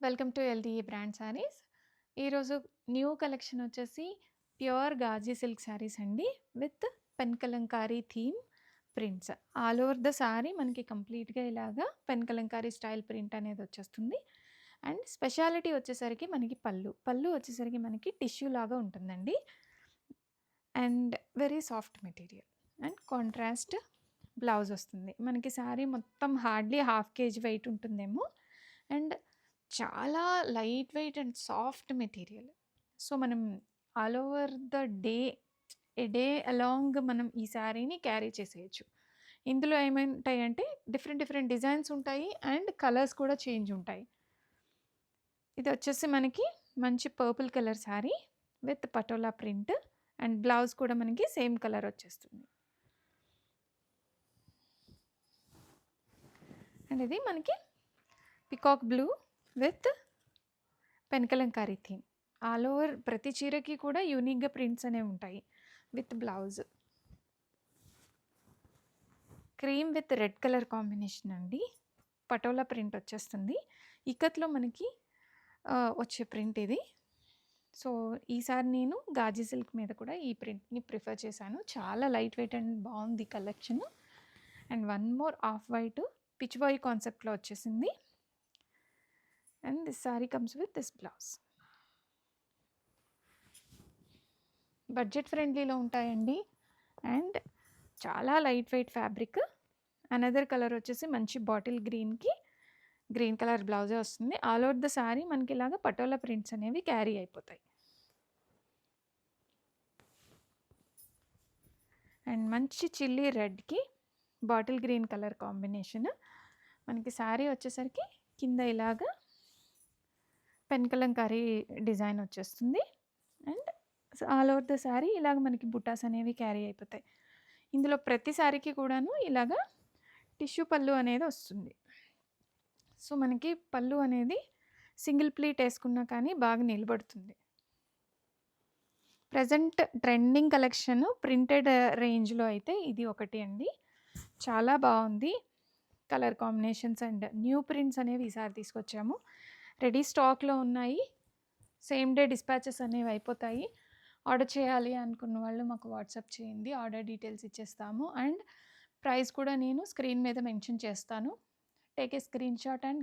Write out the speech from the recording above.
Welcome to LDE brand saris. ఈరోజు new collection వచ్చేసి pure gaji silk saris అండి. With pen kalamkari theme prints. All over the sari మనకి కంప్లీట్‌గా ఇలాగా పెన్ కలంకారీ స్టైల్ ప్రింట్ అనేది వచ్చేస్తుంది. అండ్ స్పెషాలిటీ వచ్చేసరికి మనకి పళ్ళు వచ్చేసరికి మనకి టిష్యూ లాగా ఉంటుందండి. And very soft material and contrast blouse వస్తుంది. మనకి శారీ మొత్తం హార్డ్లీ హాఫ్ కేజీ వెయిట్ ఉంటుందేమో. అండ్ చాలా light weight and soft material. So, మనం all over the day, a day along మనం ఈ శారీని క్యారీ చేసేయొచ్చు. ఇందులో ఏముంటాయంటే డిఫరెంట్ డిఫరెంట్ డిజైన్స్ ఉంటాయి అండ్ కలర్స్ కూడా చేంజ్ ఉంటాయి. ఇది వచ్చేసి మనకి మంచి purple colour sari with Patola print and blouse కూడా మనకి సేమ్ కలర్ వచ్చేస్తుంది. అండ్ ఇది మనకి peacock blue with pen kalamkari theme. All over ప్రతి చీరకి కూడా యూనిక్‌గా ప్రింట్స్ అనేవి ఉంటాయి. With blouse. Cream with red colour combination అండి. పటోలా ప్రింట్ వచ్చేస్తుంది. ఇక్కత్‌లో మనకి వచ్చే ప్రింట్ ఇది. సో, ఈసారి నేను గాజీ సిల్క్ మీద కూడా ఈ ప్రింట్‌ని ప్రిఫర్ చేశాను. చాలా లైట్ వెయిట్ అండ్ బాగుంది collection. And one more off white pichwai కాన్సెప్ట్‌లో వచ్చేసింది. And this sari comes with this blouse. Budget ఫ్రెండ్లీలో ఉంటాయండి. అండ్ చాలా light weight fabric. Another colour వచ్చేసి మంచి బాటిల్ గ్రీన్‌కి గ్రీన్ కలర్ బ్లౌజే వస్తుంది. ఆల్ ఓవర్ ద శారీ మనకి ఇలాగ పటోలా ప్రింట్స్ అనేవి క్యారీ అయిపోతాయి. అండ్ మంచి చిల్లీ రెడ్‌కి బాటిల్ గ్రీన్ కలర్ కాంబినేషన్. మనకి శారీ వచ్చేసరికి కింద ఇలాగా పెన్ కలంకారీ డిజైన్ వచ్చేస్తుంది. And all over the sari ఇలాగ మనకి బుటాస్ అనేవి క్యారీ అయిపోతాయి. ఇందులో ప్రతి శారీకి కూడాను ఇలాగా టిష్యూ పళ్ళు అనేది వస్తుంది. సో, మనకి పళ్ళు అనేది సింగిల్ ప్లీట్ వేసుకున్నా కానీ బాగా నిలబడుతుంది. ప్రెజెంట్ ట్రెండింగ్ కలెక్షన్ ప్రింటెడ్ రేంజ్‌లో అయితే ఇది ఒకటి అండి. చాలా బాగుంది. Colour combinations and new prints అనేవి ఈసారి తీసుకొచ్చాము. రెడీ స్టాక్‌లో ఉన్నాయి. సేమ్ డే డిస్పాచెస్ అనేవి అయిపోతాయి. ఆర్డర్ చేయాలి అనుకున్న వాళ్ళు మాకు వాట్సాప్ చేయండి. ఆర్డర్ డీటెయిల్స్ ఇచ్చేస్తాము. అండ్ ప్రైస్ కూడా నేను స్క్రీన్ మీద మెన్షన్ చేస్తాను. Take a screen shot and